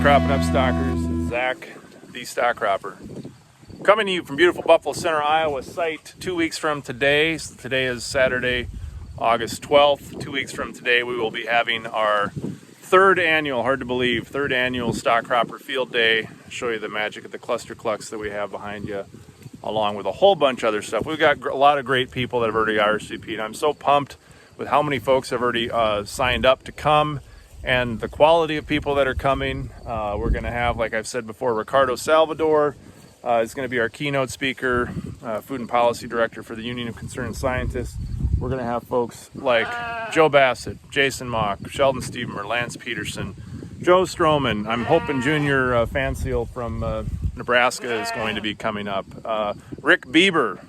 cropping up stockers? It's Zach, the stock cropper. Coming to you from beautiful Buffalo Center, Iowa site 2 weeks from today. So today is Saturday, August 12th. 2 weeks from today, we will be having our third annual, hard to believe, third annual stock cropper field day. I'll show you the magic of the cluster clucks that we have behind you, along with a whole bunch of other stuff. We've got a lot of great people that have already RSVP'd. I'm so pumped with how many folks have already signed up to come and the quality of people that are coming. We're going to have, like I've said before, Ricardo Salvador is going to be our keynote speaker, Food and Policy Director for the Union of Concerned Scientists. We're going to have folks like Joe Bassett, Jason Mock, Sheldon Stevenmer, Lance Peterson, Joe Stroman. I'm hoping Junior Fanseal from Nebraska is going to be coming up. Rick Bieber.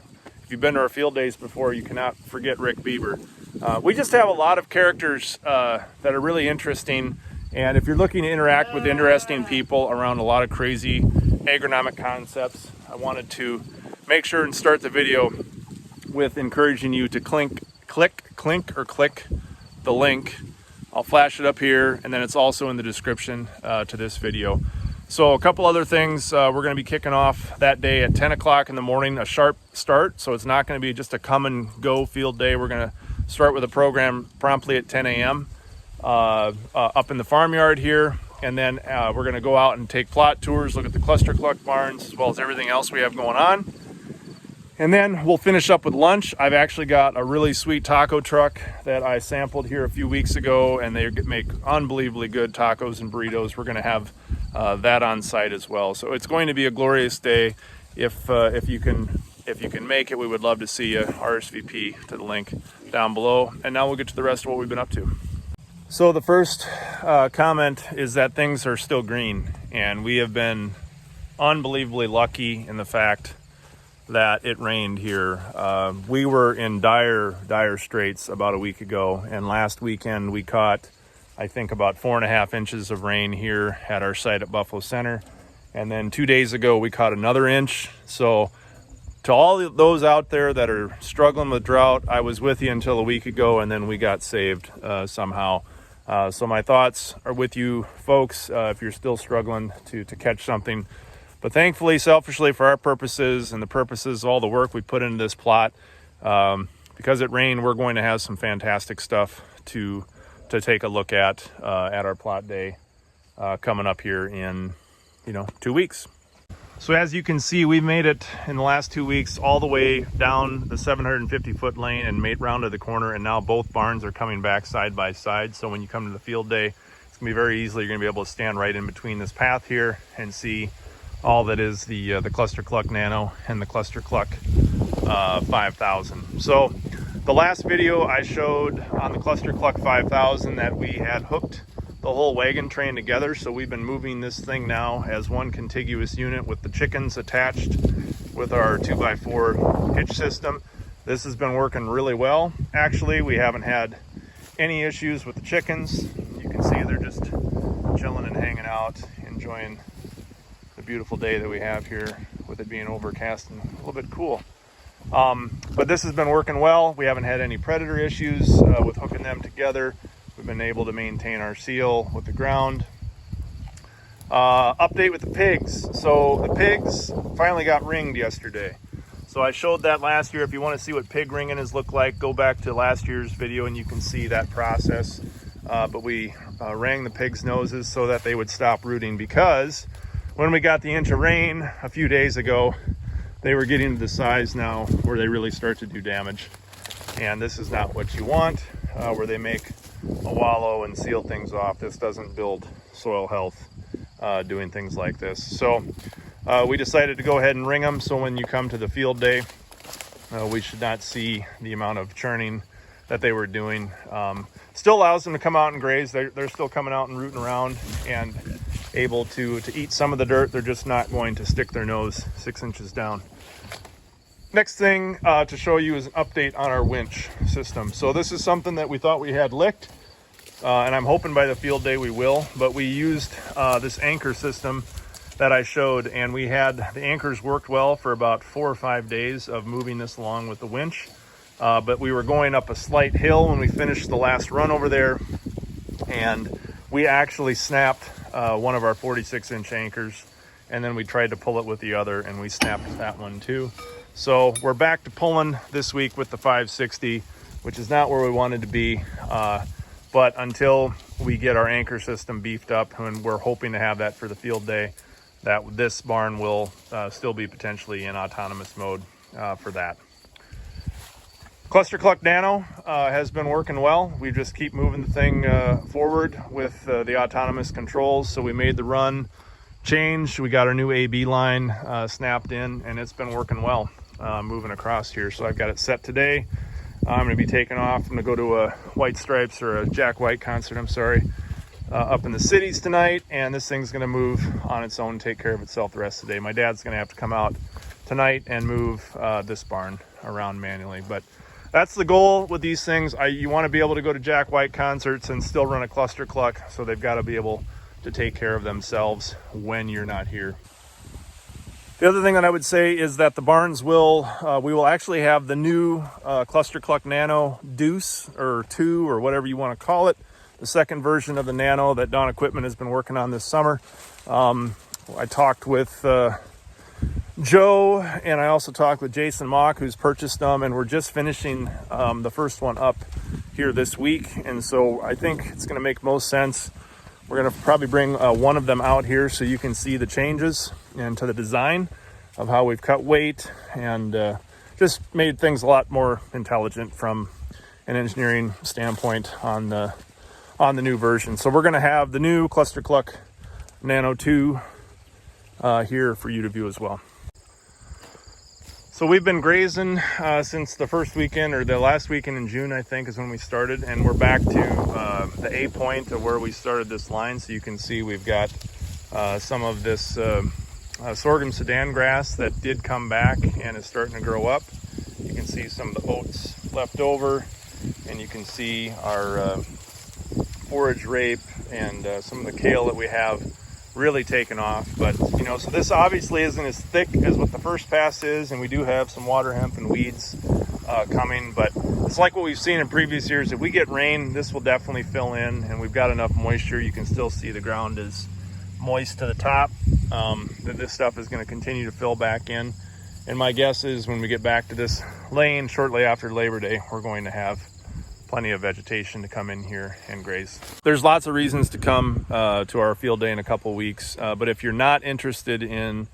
If you've been to our field days before, you cannot forget Rick Bieber. We just have a lot of characters that are really interesting. And if you're looking to interact with interesting people around a lot of crazy agronomic concepts, I wanted to make sure and start the video with encouraging you to click the link. I'll flash it up here, and then it's also in the description to this video. So a couple other things, we're going to be kicking off that day at 10 o'clock in the morning, a sharp start. So it's not going to be just a come and go field day. We're going to start with a program promptly at 10 a.m. Up in the farmyard here. And then we're going to go out and take plot tours, look at the cluster cluck barns, as well as everything else we have going on. And then we'll finish up with lunch. I've actually got a really sweet taco truck that I sampled here a few weeks ago, and they make unbelievably good tacos and burritos. We're going to have that on site as well. So it's going to be a glorious day. If you can make it, we would love to see you. RSVP to the link down below. And now we'll get to the rest of what we've been up to. So the first comment is that things are still green, and we have been unbelievably lucky in the fact that it rained here. We were in dire straits about a week ago, and last weekend we caught, I think, about 4.5 inches of rain here at our site at Buffalo Center. And then 2 days ago we caught another inch. So to all those out there that are struggling with drought, I was with you until a week ago, and then we got saved somehow. So my thoughts are with you folks if you're still struggling to catch something. But thankfully, selfishly, for our purposes and the purposes, all the work we put into this plot, because it rained, we're going to have some fantastic stuff to take a look at our plot day coming up here in 2 weeks. So as you can see, we've made it in the last 2 weeks all the way down the 750-foot lane and made round to the corner, and now both barns are coming back side by side. So when you come to the field day, it's gonna be very easy. You're gonna be able to stand right in between this path here and see all that is the Cluster Cluck Nano and the Cluster Cluck 5000. So the last video I showed on the Cluster Cluck 5000 that we had hooked the whole wagon train together. So we've been moving this thing now as one contiguous unit with the chickens attached with our 2x4 hitch system. This has been working really well. Actually, we haven't had any issues with the chickens. You can see they're just chilling and hanging out, enjoying the beautiful day that we have here with it being overcast and a little bit cool. But this has been working well. We haven't had any predator issues with hooking them together. We've been able to maintain our seal with the ground. Update with the pigs. So the pigs finally got ringed yesterday. So I showed that last year. If you want to see what pig ringing is look like, go back to last year's video and you can see that process. But we rang the pigs' noses so that they would stop rooting, because when we got the inch of rain a few days ago, they were getting to the size now where they really start to do damage. And this is not what you want, where they make a wallow and seal things off. This doesn't build soil health doing things like this. So we decided to go ahead and ring them, so when you come to the field day, we should not see the amount of churning that they were doing. Still allows them to come out and graze. They're still coming out and rooting around and able to eat some of the dirt. They're just not going to stick their nose 6 inches down. Next thing to show you is an update on our winch system. So this is something that we thought we had licked, and I'm hoping by the field day we will, but we used this anchor system that I showed, and we had the anchors worked well for about 4 or 5 days of moving this along with the winch. But we were going up a slight hill when we finished the last run over there, and we actually snapped one of our 46-inch anchors, and then we tried to pull it with the other, and we snapped that one too. So we're back to pulling this week with the 560, which is not where we wanted to be. But until we get our anchor system beefed up, and we're hoping to have that for the field day, that this barn will still be potentially in autonomous mode for that. Cluster Cluck Nano has been working well. We just keep moving the thing forward with the autonomous controls. So we made the run change. We got our new AB line snapped in, and it's been working well moving across here. So I've got it set today. I'm going to be taking off. I'm going to go to a White Stripes, or a Jack White concert, I'm sorry, up in the cities tonight. And this thing's going to move on its own, take care of itself the rest of the day. My dad's going to have to come out tonight and move this barn around manually. But that's the goal with these things. You want to be able to go to Jack White concerts and still run a cluster cluck, so they've got to be able to take care of themselves when you're not here. The other thing that I would say is that the barns we will actually have the new Cluster Cluck Nano Deuce, or 2, or whatever you want to call it, the second version of the Nano that Dawn Equipment has been working on this summer. I talked with Joe, and I also talked with Jason Mock, who's purchased them, and we're just finishing the first one up here this week. And so I think it's going to make most sense. We're going to probably bring one of them out here so you can see the changes and to the design of how we've cut weight, and just made things a lot more intelligent from an engineering standpoint on the new version. So we're going to have the new Cluster Cluck Nano 2 here for you to view as well. So we've been grazing since the first weekend, or the last weekend in June, I think, is when we started. And we're back to the A point of where we started this line. So you can see we've got some of this sorghum Sudan grass that did come back and is starting to grow up. You can see some of the oats left over, and you can see our forage rape and some of the kale that we have really taken off. But so this obviously isn't as thick as what the first pass is, and we do have some water hemp and weeds coming, but it's like what we've seen in previous years. If we get rain, this will definitely fill in, and we've got enough moisture. You can still see the ground is moist to the top, that this stuff is going to continue to fill back in. And my guess is when we get back to this lane shortly after Labor Day, we're going to have plenty of vegetation to come in here and graze. There's lots of reasons to come to our field day in a couple weeks, but if you're not interested in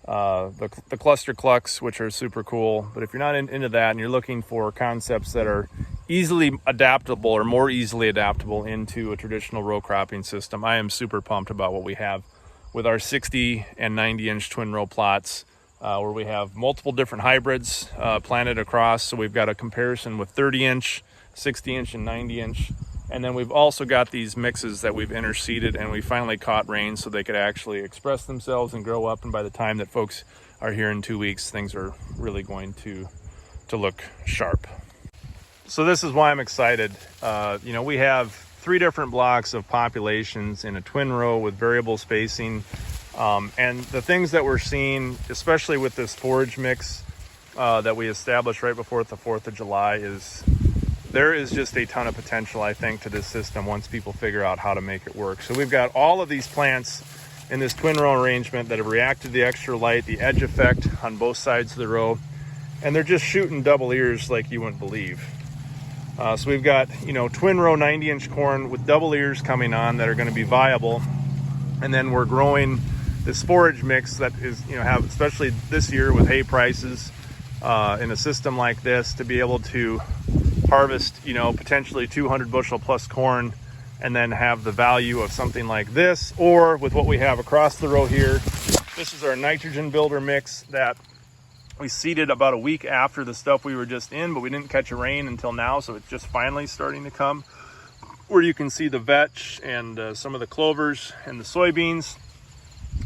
the cluster clucks, which are super cool, but if you're not into that and you're looking for concepts that are easily adaptable, or more easily adaptable into a traditional row cropping system, I am super pumped about what we have with our 60 and 90 inch twin row plots, where we have multiple different hybrids planted across. So we've got a comparison with 30 inch, 60 inch, and 90 inch. And then we've also got these mixes that we've interseeded, and we finally caught rain so they could actually express themselves and grow up. And by the time that folks are here in 2 weeks, things are really going to look sharp. So this is why I'm excited. We have 3 different blocks of populations in a twin row with variable spacing. And the things that we're seeing, especially with this forage mix that we established right before the 4th of July, is there is just a ton of potential, I think, to this system once people figure out how to make it work. So we've got all of these plants in this twin row arrangement that have reacted to the extra light, the edge effect on both sides of the row, and they're just shooting double ears like you wouldn't believe. So we've got, twin row 90 inch corn with double ears coming on that are going to be viable. And then we're growing this forage mix that is, have, especially this year with hay prices, in a system like this, to be able to harvest, potentially 200 bushel plus corn, and then have the value of something like this, or with what we have across the row here. This is our nitrogen builder mix that we seeded about a week after the stuff we were just in, but we didn't catch a rain until now, so it's just finally starting to come. Where you can see the vetch and some of the clovers and the soybeans.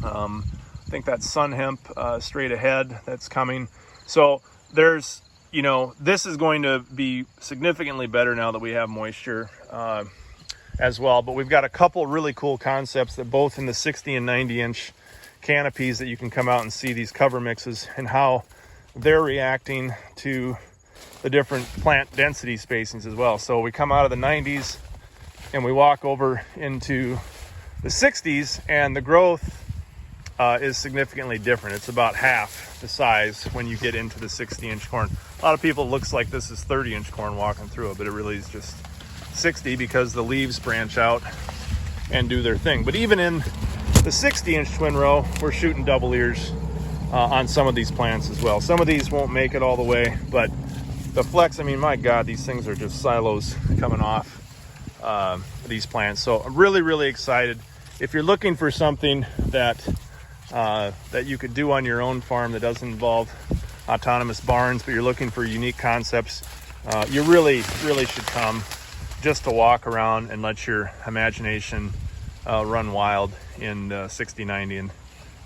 I think that's sun hemp straight ahead that's coming. So there's, this is going to be significantly better now that we have moisture as well. But we've got a couple really cool concepts that both in the 60 and 90 inch canopies that you can come out and see these cover mixes and how they're reacting to the different plant density spacings as well. So we come out of the 90s and we walk over into the 60s, and the growth is significantly different. It's about half the size when you get into the 60-inch corn. A lot of people, it looks like this is 30-inch corn walking through it, but it really is just 60 because the leaves branch out and do their thing. But even in the 60-inch twin row, we're shooting double ears on some of these plants as well. Some of these won't make it all the way, but the flex, I mean, my God, these things are just silos coming off these plants. So I'm really, really excited. If you're looking for something that you could do on your own farm that doesn't involve autonomous barns, but you're looking for unique concepts, you really should come just to walk around and let your imagination run wild in 60, 90, and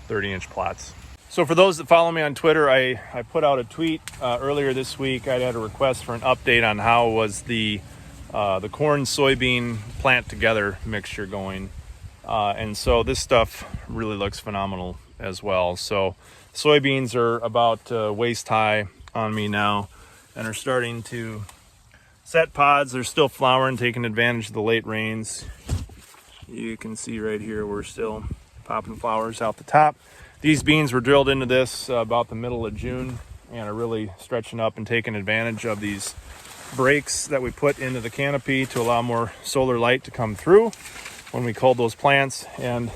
30-inch plots. So for those that follow me on Twitter, I put out a tweet earlier this week. I had a request for an update on how was the corn soybean plant together mixture going. And so this stuff really looks phenomenal as well. So soybeans are about waist high on me now and are starting to set pods. They're still flowering, taking advantage of the late rains. You can see right here, we're still popping flowers out the top. These beans were drilled into this about the middle of June and are really stretching up and taking advantage of these breaks that we put into the canopy to allow more solar light to come through when we culled those plants. And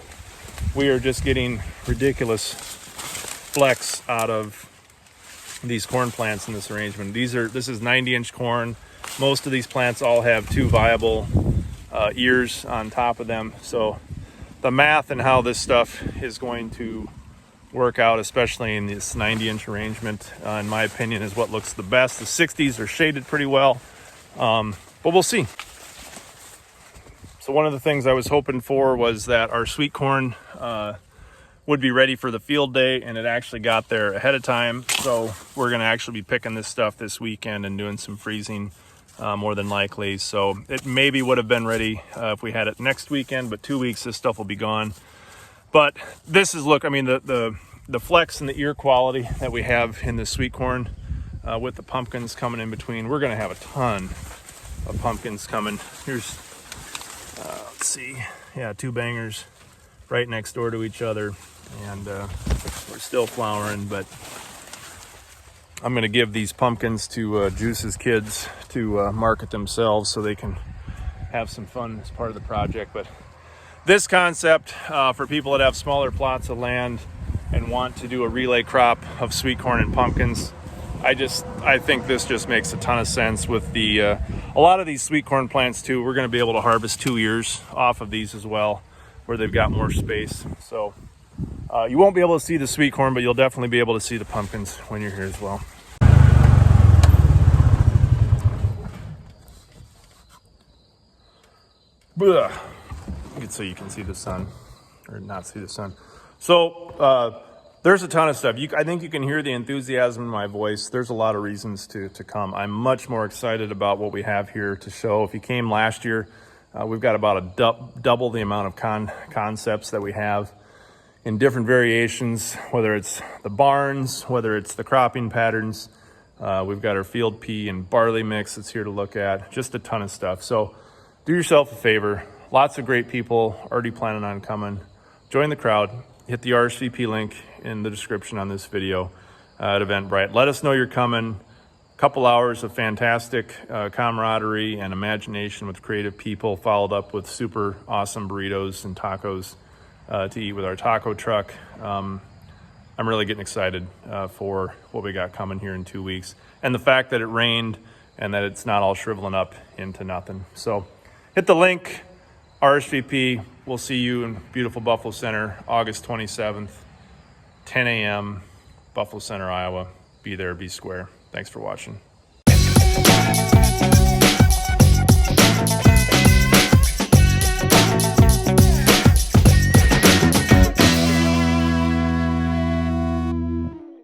we are just getting ridiculous flex out of these corn plants in this arrangement. This is 90-inch corn. Most of these plants all have 2 viable ears on top of them. So the math and how this stuff is going to work out, especially in this 90-inch arrangement, in my opinion, is what looks the best. The 60s are shaded pretty well, but we'll see. So one of the things I was hoping for was that our sweet corn would be ready for the field day, and it actually got there ahead of time. So we're going to actually be picking this stuff this weekend and doing some freezing more than likely. So it maybe would have been ready if we had it next weekend, but 2 weeks this stuff will be gone. But this is, look, I mean, the flex and the ear quality that we have in the sweet corn with the pumpkins coming in between. We're going to have a ton of pumpkins coming. Here's, let's see, yeah, 2 bangers right next door to each other. And we're still flowering, but I'm going to give these pumpkins to Juice's kids to market themselves so they can have some fun as part of the project. But this concept for people that have smaller plots of land and want to do a relay crop of sweet corn and pumpkins, I think this just makes a ton of sense with a lot of these sweet corn plants too. We're going to be able to harvest 2 ears off of these as well, where they've got more space. So you won't be able to see the sweet corn, but you'll definitely be able to see the pumpkins when you're here as well. Blah. So you can see the sun, or not see the sun. So there's a ton of stuff. I think you can hear the enthusiasm in my voice. There's a lot of reasons to come. I'm much more excited about what we have here to show. If you came last year, we've got about double the amount of concepts that we have in different variations, whether it's the barns, whether it's the cropping patterns. We've got our field pea and barley mix that's here to look at, just a ton of stuff. So do yourself a favor. Lots of great people already planning on coming. Join the crowd. Hit the RSVP link in the description on this video at Eventbrite. Let us know you're coming. A couple hours of fantastic camaraderie and imagination with creative people, followed up with super awesome burritos and tacos to eat with our taco truck. I'm really getting excited for what we got coming here in 2 weeks. And the fact that it rained and that it's not all shriveling up into nothing. So hit the link, RSVP. We'll see you in beautiful Buffalo Center, August 27th, 10 a.m., Buffalo Center, Iowa. Be there, be square. Thanks for watching.